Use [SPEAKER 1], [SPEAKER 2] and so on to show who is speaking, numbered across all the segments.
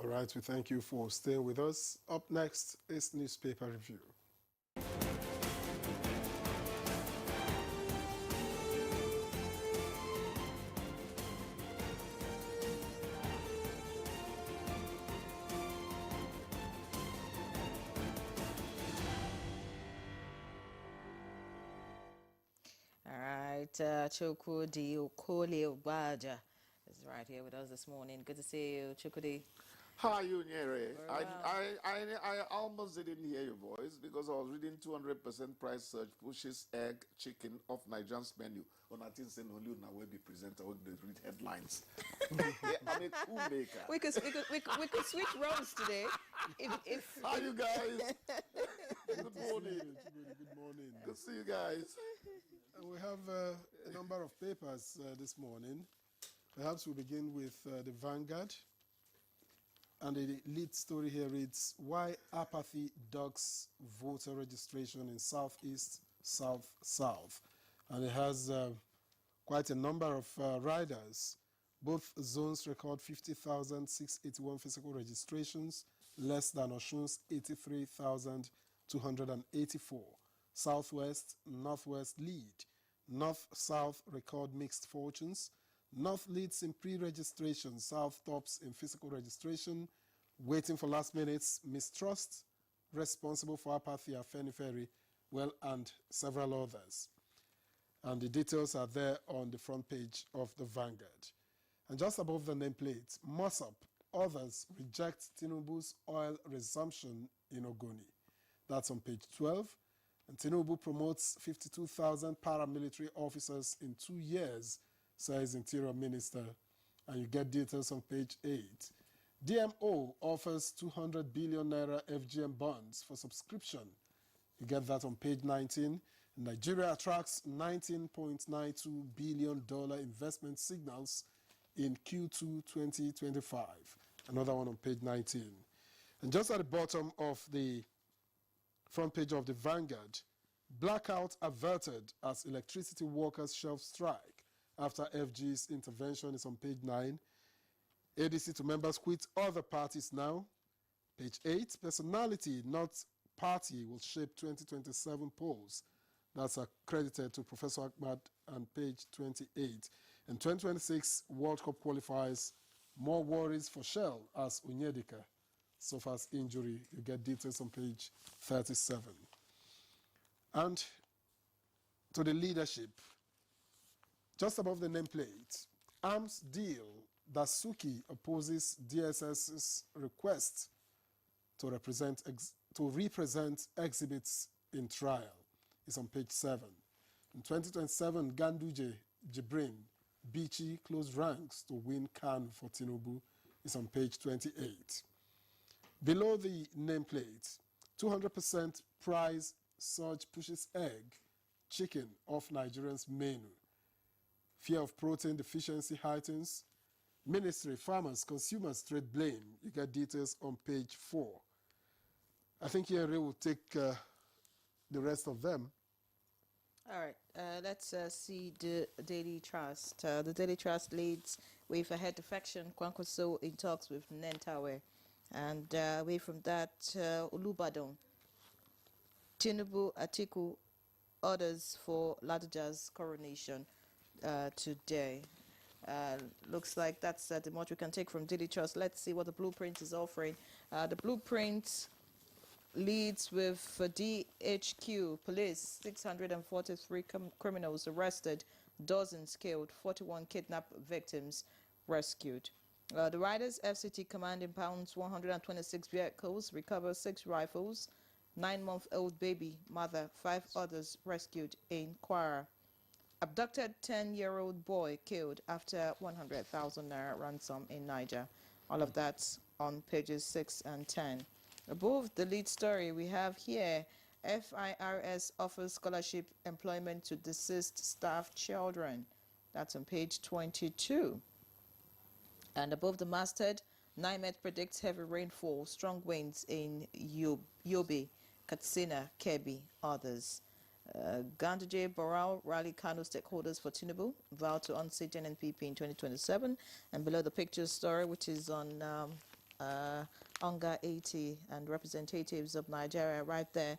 [SPEAKER 1] All right, we thank you for staying with us. Up next is newspaper review.
[SPEAKER 2] All right, Chukwudi Okole Abuja is right here with us this morning. Good to see you, Chukwudi.
[SPEAKER 3] How are you, Nyere?
[SPEAKER 2] Very well.
[SPEAKER 3] I almost didn't hear your voice because I was reading 200% price surge pushes egg chicken off Nigerian's menu. On I think saying only now will be presenter when they read headlines. I'm a cool maker.
[SPEAKER 2] We could switch roles today. If
[SPEAKER 3] How you guys? Good morning.
[SPEAKER 1] Good morning.
[SPEAKER 3] Good to see you guys.
[SPEAKER 1] We have a number of papers this morning. Perhaps we'll begin with the Vanguard. And the lead story here reads, Why Apathy Dogs Voter Registration in Southeast, South. And it has quite a number of riders. Both zones record 50,681 physical registrations, less than Osun's 83,284. Southwest, Northwest lead. North-South record mixed fortunes. North leads in pre-registration, South tops in physical registration, waiting for last minutes, mistrust, responsible for apathy, Afenifere, well, and several others. And the details are there on the front page of the Vanguard. And just above the nameplate, Mossop, others reject Tinubu's oil resumption in Ogoni. That's on page 12. And Tinubu promotes 52,000 paramilitary officers in 2 years, says Interior Minister, and you get details on page 8. DMO offers 200 billion naira FGM bonds for subscription. You get that on page 19. Nigeria attracts $19.92 billion investment signals in Q2 2025. Another one on page 19. And just at the bottom of the front page of the Vanguard, blackout averted as electricity workers shelf strike. After FG's intervention is on page 9. ADC to members quit other parties now. Page 8. Personality, not party, will shape 2027 polls. That's accredited to Professor Ahmad on page 28. And 2026 World Cup qualifiers, more worries for Shell as Onyedika suffers injury. You get details on page 37. And to the leadership, just above the nameplate, arms deal, Dasuki opposes DSS's request to represent exhibits in trial. It's on page 7. In 2027, Ganduje, Jibrin, Bichi close ranks to win CAN for Tinubu. It's on page 28. Below the nameplate, 200% price surge pushes egg, chicken off Nigerians' menu. Fear of protein deficiency heightens. Ministry, farmers, consumers trade blame. You get details on page 4. I think here will take the rest of them.
[SPEAKER 2] All right, let's see the Daily Trust. The Daily Trust leads with a head defection, Kwankwaso in talks with Nentawe. And away from that, Olubadan, Tinubu, Atiku, orders for Ladoja's coronation today. Looks like that's the much we can take from Daily Trust. Let's see what the Blueprint is offering. The Blueprint leads with DHQ police, 643 criminals arrested, dozens killed, 41 kidnapped victims rescued. The Riders FCT command impounds 126 vehicles, recovers 6 rifles, 9-month-old baby mother, 5 others rescued in Kwara. Abducted 10-year-old boy killed after 100,000 naira ransom in Niger. All of that's on pages 6 and 10. Above the lead story we have here, FIRS offers scholarship employment to deceased staff children. That's on page 22. And above the masthead, NIMET predicts heavy rainfall, strong winds in Yobe, Katsina, Kebbi, others. Ganduje Barral rally Kano stakeholders for Tinubu, vow to unseat NNPP in 2027. And below the picture story, which is on UNGA 80 and representatives of Nigeria right there.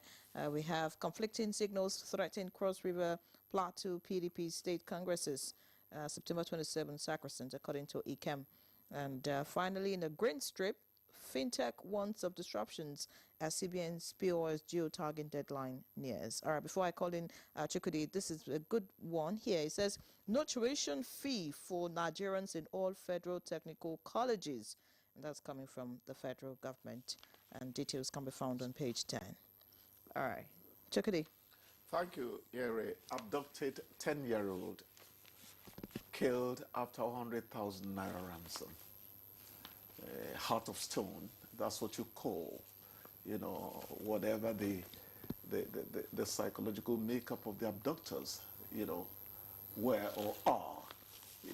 [SPEAKER 2] We have conflicting signals threatening Cross River Plateau PDP state congresses, September 27 sacrosanct, according to ICAM. And finally, in the green strip, FinTech warns of disruptions as CBN's POS geo-tagging deadline nears. All right, before I call in Chukudi, this is a good one here. It says, no tuition fee for Nigerians in all federal technical colleges. And that's coming from the federal government. And details can be found on page 10. All right, Chukudi.
[SPEAKER 3] Thank you, Yere. Abducted 10-year-old killed after 100,000 naira ransom. Heart of stone, that's what you call, whatever the psychological makeup of the abductors, were or are.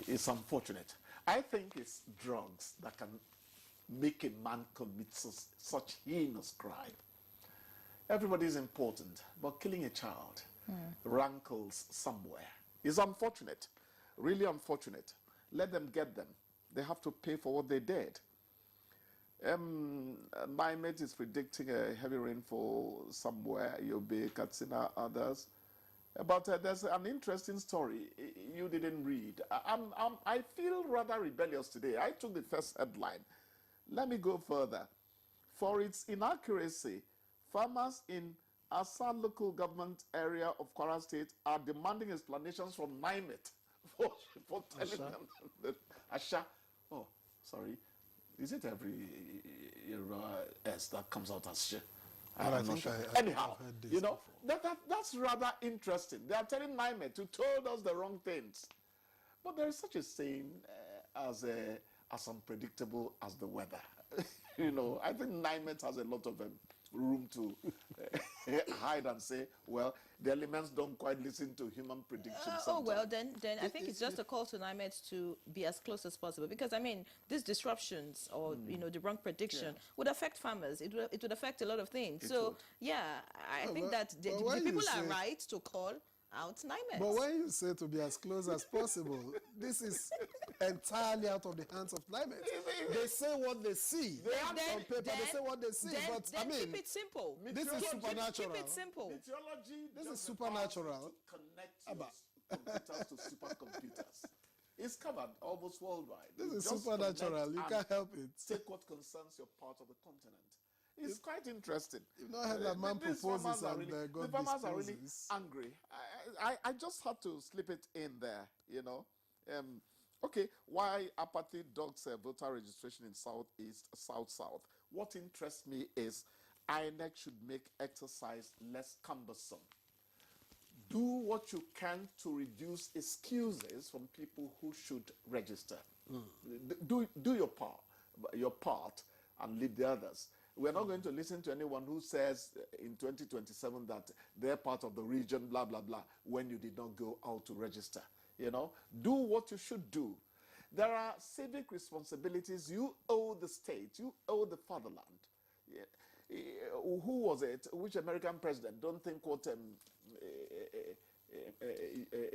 [SPEAKER 3] It's unfortunate. I think it's drugs that can make a man commit such heinous crime. Everybody is important, but killing a child rankles somewhere. It's unfortunate, really unfortunate. Let them get them. They have to pay for what they did. My mate is predicting a heavy rainfall somewhere, Yobe, Katsina, others. But there's an interesting story you didn't read. I feel rather rebellious today. I took the first headline. Let me go further. For its inaccuracy, farmers in Asa local government area of Kwara State are demanding explanations from NIMET for telling them that Asha, oh, sorry. Is it every S that comes out as shit? I'm not sure. Anyhow, that's rather interesting. They are telling NIMET to told us the wrong things. But there is such a saying as unpredictable as the weather. I think NIMET has a lot of room to hide and say, well, the elements don't quite listen to human predictions.
[SPEAKER 2] Then I think it's just a call to NIMET to be as close as possible, because I mean, these disruptions or the wrong prediction would affect farmers. It would affect a lot of things. I think that the people are right to call out NIMET.
[SPEAKER 1] But when you say to be as close as possible, this is entirely out of the hands of NIMET. They say what they see. On paper, they say what they see. But I mean,
[SPEAKER 2] keep it simple.
[SPEAKER 1] This is supernatural.
[SPEAKER 2] Keep it simple.
[SPEAKER 3] Meteorology
[SPEAKER 1] this is supernatural.
[SPEAKER 3] To connect computers to supercomputers. It's covered almost worldwide.
[SPEAKER 1] This is supernatural. You can't help it.
[SPEAKER 3] Take what concerns your part of the continent. It's quite interesting.
[SPEAKER 1] You've not heard that man proposes and God
[SPEAKER 3] the farmers are really
[SPEAKER 1] disposes.
[SPEAKER 3] angry. I just had to slip it in there, Okay, why apathy dogs voter registration in Southeast, South-South? What interests me is INEC should make exercise less cumbersome. Do what you can to reduce excuses from people who should register. Do your part, and leave the others. We're not going to listen to anyone who says in 2027 that they're part of the region, blah, blah, blah, when you did not go out to register. Do what you should do. There are civic responsibilities you owe the state, you owe the fatherland. Who was it? Which American president? Don't think what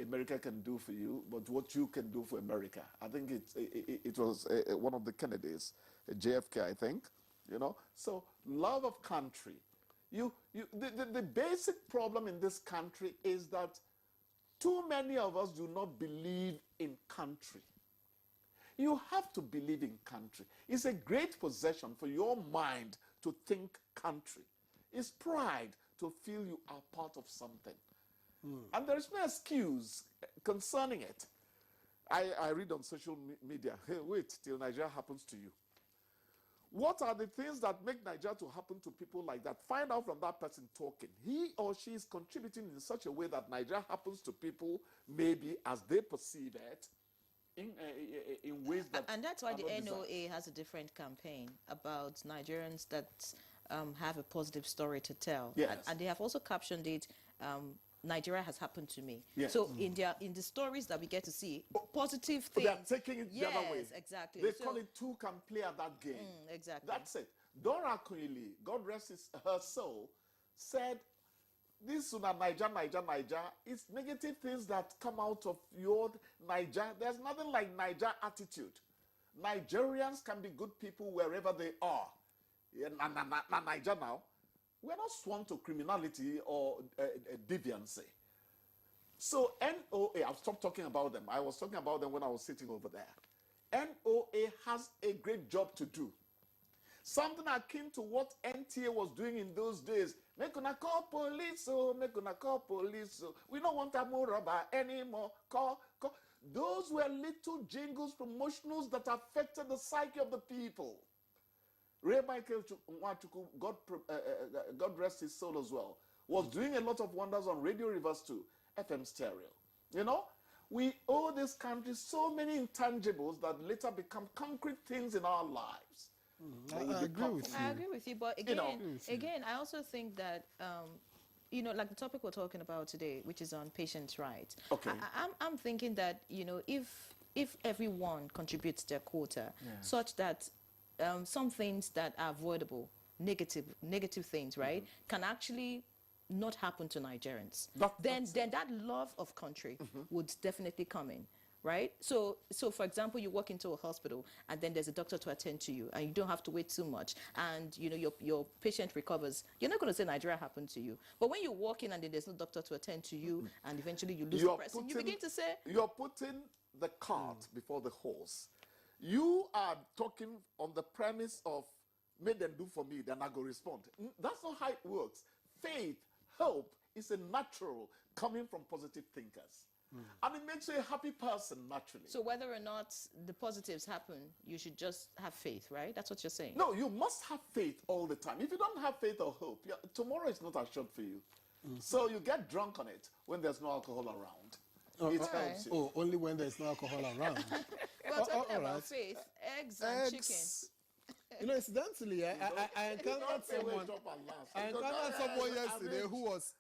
[SPEAKER 3] America can do for you, but what you can do for America. I think it was one of the Kennedys, JFK, I think. So love of country. The basic problem in this country is that too many of us do not believe in country. You have to believe in country. It's a great possession for your mind to think country. It's pride to feel you are part of something. And there is no excuse concerning it. I read on social media, hey, wait till Nigeria happens to you. What are the things that make Nigeria to happen to people like that? Find out from that person talking. He or she is contributing in such a way that Nigeria happens to people maybe as they perceive it in ways that...
[SPEAKER 2] And that's why the NOA has a different campaign about Nigerians that have a positive story to tell.
[SPEAKER 3] Yes.
[SPEAKER 2] And they have also captioned it, Nigeria has happened to me.
[SPEAKER 3] Yes.
[SPEAKER 2] So in the stories that we get to see, positive things.
[SPEAKER 3] They are taking it the other way.
[SPEAKER 2] Yes, exactly.
[SPEAKER 3] They call it two can play at that game.
[SPEAKER 2] Exactly.
[SPEAKER 3] That's it. Dora Akunyili, God rest her soul, said, this una Niger, it's negative things that come out of your Niger. There's nothing like Niger attitude. Nigerians can be good people wherever they are. Yeah, Niger now, we're not sworn to criminality or deviancy. So NOA, I've stopped talking about them. I was talking about them when I was sitting over there. NOA has a great job to do. Something akin to what NTA was doing in those days. Make una call police, oh, make una call police. Oh. We don't want a more rubber anymore. Call. Those were little jingles, promotionals that affected the psyche of the people. Ray Michael Nwachukwu, God rest his soul as well, was doing a lot of wonders on Radio Rivers too, FM stereo. You know, we owe this country so many intangibles that later become concrete things in our lives.
[SPEAKER 1] I agree with you.
[SPEAKER 2] I agree with you, but again, I also think that like the topic we're talking about today, which is on patients' rights.
[SPEAKER 3] Okay.
[SPEAKER 2] I'm thinking that if everyone contributes their quota, such that some things that are avoidable, negative things, right, can actually not happen to Nigerians. Then that love of country would definitely come in. Right? So for example, you walk into a hospital and then there's a doctor to attend to you and you don't have to wait too much and your patient recovers. You're not going to say Nigeria happened to you. But when you walk in and then there's no doctor to attend to you and eventually you lose the person, you begin to say...
[SPEAKER 3] You're putting the cart before the horse. You are talking on the premise of, make them do for me, then I go respond. That's not how it works. Faith, hope is a natural coming from positive thinkers. And it makes you a happy person, naturally.
[SPEAKER 2] So whether or not the positives happen, you should just have faith, right? That's what you're saying.
[SPEAKER 3] No, you must have faith all the time. If you don't have faith or hope, tomorrow is not assured for you. So you get drunk on it when there's no alcohol around. It helps you.
[SPEAKER 1] Oh, only when there's no alcohol around.
[SPEAKER 2] Well, talking about faith, eggs and chicken.
[SPEAKER 1] Incidentally, I encountered someone yesterday who was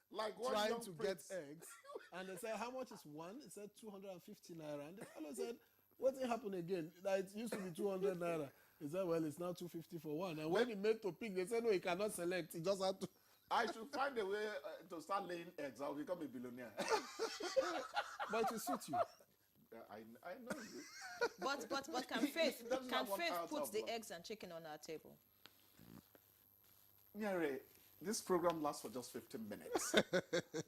[SPEAKER 1] trying to get eggs. And they said, how much is one? He said 250 naira. And the fellow said, what's it happen again? Like, it used to be 200 naira. He said, well, it's now 250 for one. And when he made to pick, they said, no, he cannot select. He just had to.
[SPEAKER 3] I should find a way to start laying eggs. I'll become a billionaire.
[SPEAKER 1] But it will suit you.
[SPEAKER 3] I know you.
[SPEAKER 2] But can faith put the eggs and chicken on our table?
[SPEAKER 3] Nyere, this program lasts for just 15 minutes.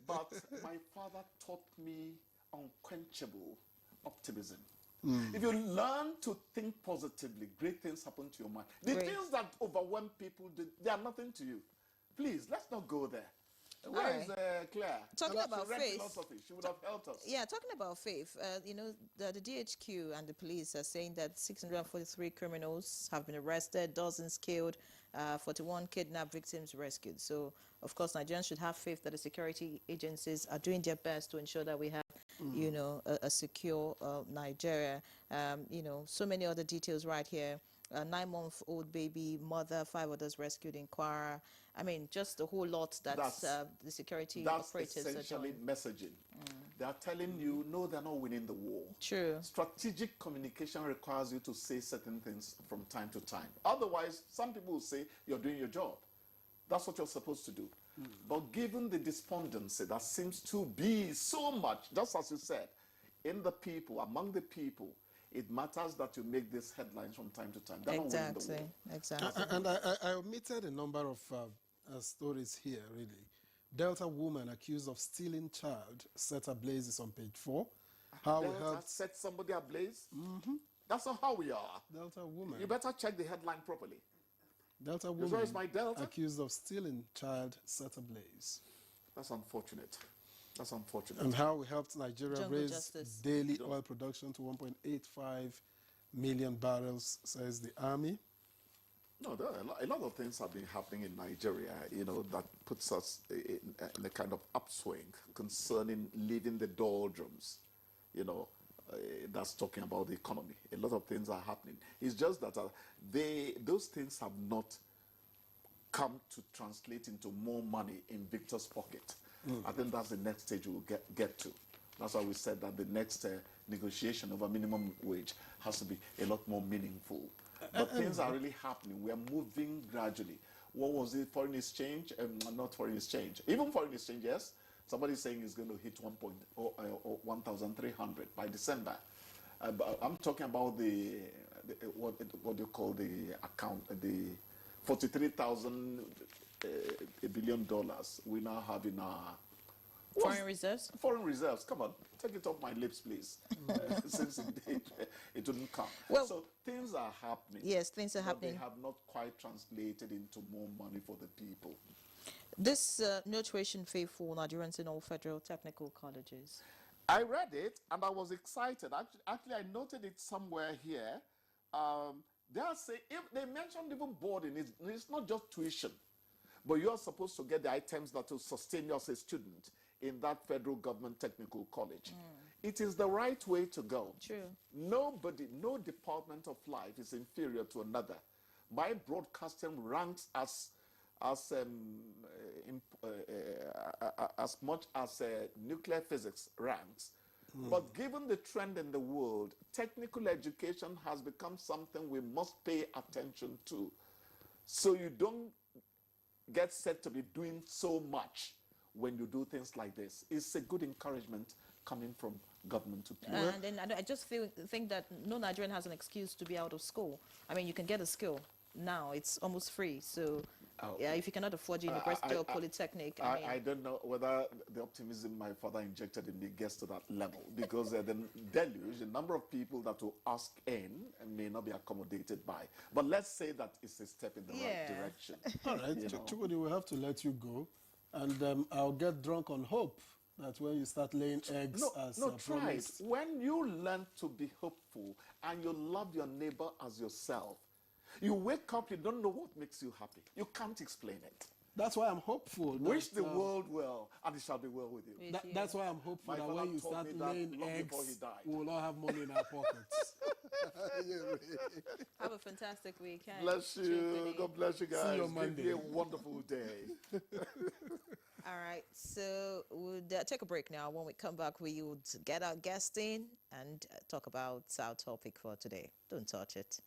[SPEAKER 3] But my father taught me unquenchable optimism. If you learn to think positively, great things happen to your mind. The things that overwhelm people, they are nothing to you. Please, let's not go there. Where is Claire?
[SPEAKER 2] Talking about faith.
[SPEAKER 3] Philosophy. She would have helped us.
[SPEAKER 2] Yeah, talking about faith, the DHQ and the police are saying that 643 criminals have been arrested, dozens killed, 41 kidnapped victims rescued. So, of course, Nigerians should have faith that the security agencies are doing their best to ensure that we have, a secure Nigeria. So many other details right here. A 9-month-old baby, mother, 5 others rescued in Kwara. I mean, just a whole lot that the security operators are doing.
[SPEAKER 3] That's essentially messaging. They are telling you, no, they're not winning the war.
[SPEAKER 2] True.
[SPEAKER 3] Strategic communication requires you to say certain things from time to time. Otherwise, some people will say you're doing your job. That's what you're supposed to do. But given the despondency that seems to be so much, just as you said, in the people, among the people, it matters that you make these headlines from time to time. They're
[SPEAKER 2] exactly.
[SPEAKER 1] And I omitted a number of stories here, really. Delta woman accused of stealing child set ablaze on page 4. How we helped
[SPEAKER 3] set somebody ablaze? That's not how we are.
[SPEAKER 1] Delta woman.
[SPEAKER 3] You better check the headline properly.
[SPEAKER 1] Delta woman accused of stealing child set ablaze.
[SPEAKER 3] That's unfortunate. That's unfortunate.
[SPEAKER 1] And how we helped Nigeria
[SPEAKER 2] Jungle
[SPEAKER 1] raise
[SPEAKER 2] justice.
[SPEAKER 1] daily oil production to 1.85 million barrels, says the army.
[SPEAKER 3] No, there are a lot of things have been happening in Nigeria, that puts us in a kind of upswing concerning leaving the doldrums, that's talking about the economy. A lot of things are happening. It's just that those things have not come to translate into more money in Victor's pocket. I think that's the next stage we'll get to. That's why we said that the next negotiation over minimum wage has to be a lot more meaningful. But things are really happening. We are moving gradually. What was it? Foreign exchange? Not foreign exchange. Even foreign exchange, yes. Somebody's saying it's going to hit 1,300 by December. But I'm talking about the what do you call the account, the $43,000 billion we now have in our
[SPEAKER 2] Foreign reserves?
[SPEAKER 3] Foreign reserves. Come on, take it off my lips, please. Since it didn't come.
[SPEAKER 2] Well,
[SPEAKER 3] so things are happening.
[SPEAKER 2] Yes, things are
[SPEAKER 3] but
[SPEAKER 2] happening.
[SPEAKER 3] They have not quite translated into more money for the people.
[SPEAKER 2] This no tuition fee for Nigerians in all federal technical colleges.
[SPEAKER 3] I read it and I was excited. Actually, I noted it somewhere here. They are saying, if they mentioned even boarding, it's not just tuition, but you're supposed to get the items that will sustain you as a student in that federal government technical college. It is the right way to go.
[SPEAKER 2] True.
[SPEAKER 3] Nobody, no department of life is inferior to another. My broadcasting ranks as much as nuclear physics ranks. But given the trend in the world, technical education has become something we must pay attention to. So you don't get said to be doing so much when you do things like this. It's a good encouragement coming from government to people.
[SPEAKER 2] And then I just think that no Nigerian has an excuse to be out of school. I mean, you can get a skill now. It's almost free. So yeah, if you cannot afford university or polytechnic,
[SPEAKER 3] I don't know whether the optimism my father injected in me gets to that level, because the deluge, the number of people that will ask in may not be accommodated by. But let's say that it's a step in the right direction.
[SPEAKER 1] All right, Chukwudi, we have to let you go. And I'll get drunk on hope that when you start laying eggs
[SPEAKER 3] try it.
[SPEAKER 1] promised.
[SPEAKER 3] When you learn to be hopeful and you love your neighbor as yourself, you wake up, you don't know what makes you happy. You can't explain it.
[SPEAKER 1] That's why I'm hopeful.
[SPEAKER 3] Wish the world well, and it shall be well with you.
[SPEAKER 1] That's why I'm hopeful
[SPEAKER 3] My
[SPEAKER 1] that
[SPEAKER 3] father
[SPEAKER 1] when you
[SPEAKER 3] told
[SPEAKER 1] start
[SPEAKER 3] me that
[SPEAKER 1] laying
[SPEAKER 3] long
[SPEAKER 1] eggs,
[SPEAKER 3] before he died.
[SPEAKER 1] we will all have money in our pockets.
[SPEAKER 2] have a fantastic weekend.
[SPEAKER 3] Bless you.
[SPEAKER 2] Chukwudi.
[SPEAKER 3] God bless you guys.
[SPEAKER 1] See you on
[SPEAKER 3] Give
[SPEAKER 1] Monday.
[SPEAKER 3] me a wonderful day.
[SPEAKER 2] All right, so we'll take a break now. When we come back, we would get our guest in and talk about our topic for today. Don't touch it.